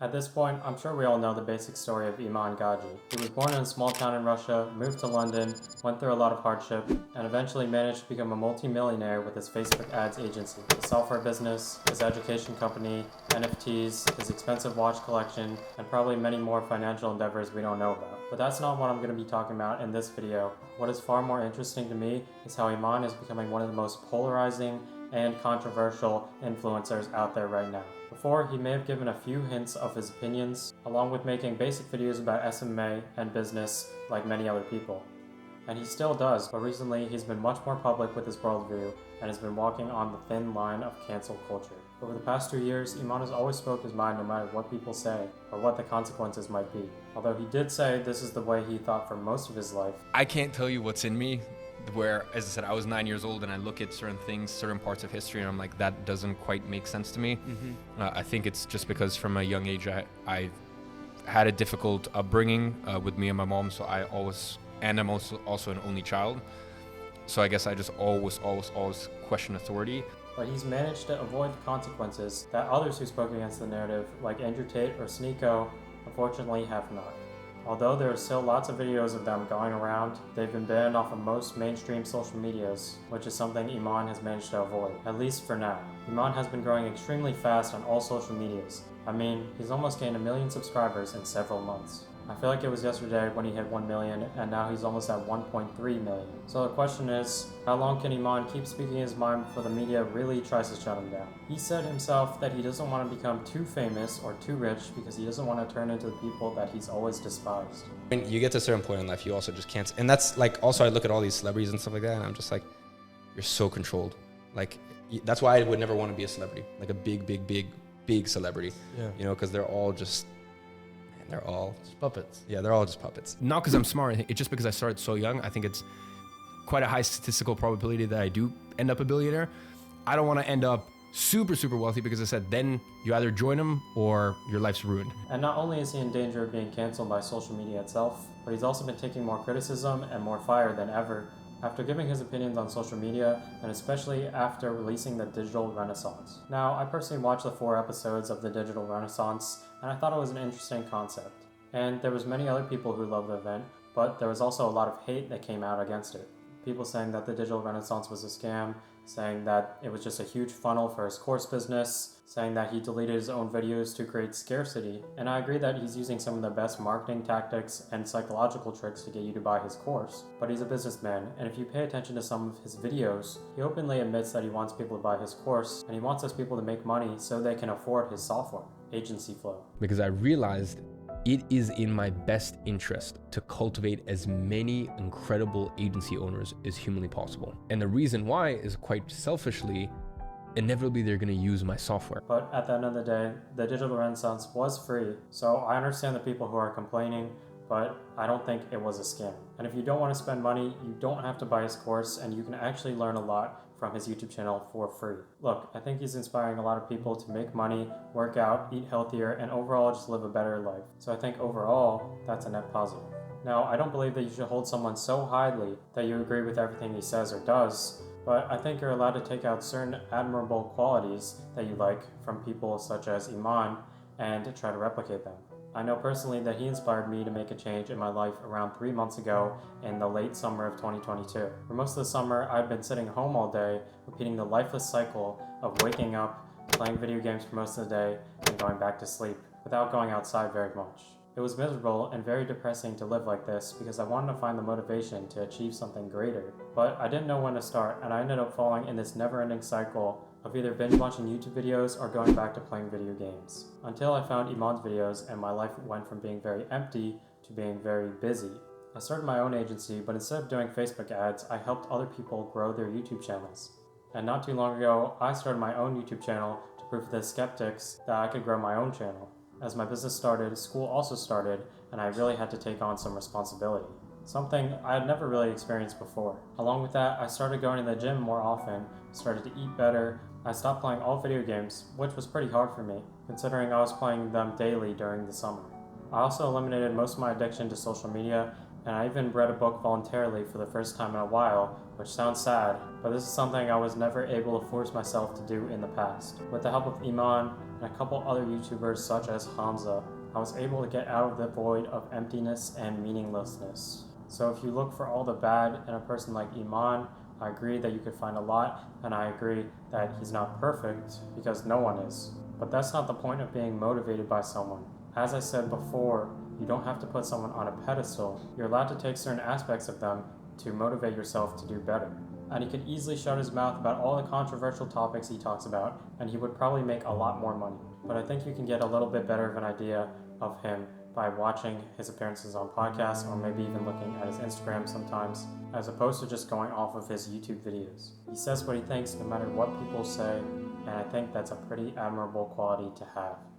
At this point, I'm sure we all know the basic story of Iman Gadzhi. He was born in a small town in Russia, moved to London, went through a lot of hardship, and eventually managed to become a multi-millionaire with his Facebook ads agency, his software business, his education company, NFTs, his expensive watch collection, and probably many more financial endeavors we don't know about. But that's not what I'm going to be talking about in this video. What is far more interesting to me is how Iman is becoming one of the most polarizing and controversial influencers out there right now. Before, he may have given a few hints of his opinions, along with making basic videos about SMA and business like many other people. And he still does, but recently he's been much more public with his worldview and has been walking on the thin line of cancel culture. Over the past 2 years, Iman has always spoke his mind no matter what people say or what the consequences might be. Although he did say this is the way he thought for most of his life. I can't tell you what's in me, where, as I said, I was 9 years old and I look at certain things, certain parts of history, and I'm like, that doesn't quite make sense to me. I think it's just because from a young age I had a difficult upbringing with me and my mom, so I'm also an only child. So I guess I just always question authority. But he's managed to avoid the consequences that others who spoke against the narrative, like Andrew Tate or Sneeko, unfortunately have not. Although there are still lots of videos of them going around, they've been banned off of most mainstream social medias, which is something Iman has managed to avoid, at least for now. Iman has been growing extremely fast on all social medias. I mean, he's almost gained 1 million subscribers in several months. I feel like it was yesterday when he hit 1 million, and now he's almost at 1.3 million. So the question is, how long can Iman keep speaking his mind before the media really tries to shut him down? He said himself that he doesn't want to become too famous or too rich because he doesn't want to turn into the people that he's always despised. When you get to a certain point in life, you also just can't. And that's like, also I look at all these celebrities and stuff like that, and I'm just like, you're so controlled. Like, that's why I would never want to be a celebrity, like a big celebrity. Yeah. You know, because they're all just puppets. Yeah, they're all just puppets. Not because I'm smart, it's just because I started so young. I think it's quite a high statistical probability that I do end up a billionaire. I don't want to end up super wealthy because I said then you either join them or your life's ruined. And not only is he in danger of being canceled by social media itself, but he's also been taking more criticism and more fire than ever after giving his opinions on social media, and especially after releasing the Digital Renaissance. Now, I personally watched the 4 episodes of the Digital Renaissance, and I thought it was an interesting concept. And there was many other people who loved the event, but there was also a lot of hate that came out against it. People saying that the Digital Renaissance was a scam, saying that it was just a huge funnel for his course business, saying that he deleted his own videos to create scarcity. And I agree that he's using some of the best marketing tactics and psychological tricks to get you to buy his course. But he's a businessman, and if you pay attention to some of his videos, he openly admits that he wants people to buy his course, and he wants those people to make money so they can afford his software, Agency Flow. Because I realized it is in my best interest to cultivate as many incredible agency owners as humanly possible. And the reason why is quite selfishly, inevitably they're going to use my software. But at the end of the day, the Digital Renaissance was free, so I understand the people who are complaining, but I don't think it was a scam. And if you don't want to spend money, you don't have to buy his course, and you can actually learn a lot from his YouTube channel for free. Look, I think he's inspiring a lot of people to make money, work out, eat healthier, and overall just live a better life. So I think overall, that's a net positive. Now, I don't believe that you should hold someone so highly that you agree with everything he says or does, but I think you're allowed to take out certain admirable qualities that you like from people such as Iman and try to replicate them. I know personally that he inspired me to make a change in my life around 3 months ago in the late summer of 2022. For most of the summer, I've been sitting home all day, repeating the lifeless cycle of waking up, playing video games for most of the day, and going back to sleep, without going outside very much. It was miserable and very depressing to live like this because I wanted to find the motivation to achieve something greater. But I didn't know when to start, and I ended up falling in this never-ending cycle of either binge watching YouTube videos or going back to playing video games. Until I found Iman's videos and my life went from being very empty to being very busy. I started my own agency, but instead of doing Facebook ads, I helped other people grow their YouTube channels. And not too long ago, I started my own YouTube channel to prove to the skeptics that I could grow my own channel. As my business started, school also started, and I really had to take on some responsibility. Something I had never really experienced before. Along with that, I started going to the gym more often, started to eat better. I stopped playing all video games, which was pretty hard for me, considering I was playing them daily during the summer. I also eliminated most of my addiction to social media And I even read a book voluntarily for the first time in a while, which sounds sad, but this is something I was never able to force myself to do in the past. With the help of Iman and a couple other YouTubers such as Hamza, I was able to get out of the void of emptiness and meaninglessness. So if you look for all the bad in a person like Iman, I agree that you could find a lot, and I agree that he's not perfect, because no one is. But that's not the point of being motivated by someone. As I said before, you don't have to put someone on a pedestal. You're allowed to take certain aspects of them to motivate yourself to do better. And he could easily shut his mouth about all the controversial topics he talks about, and he would probably make a lot more money. But I think you can get a little bit better of an idea of him by watching his appearances on podcasts, or maybe even looking at his Instagram sometimes, as opposed to just going off of his YouTube videos. He says what he thinks no matter what people say, and I think that's a pretty admirable quality to have.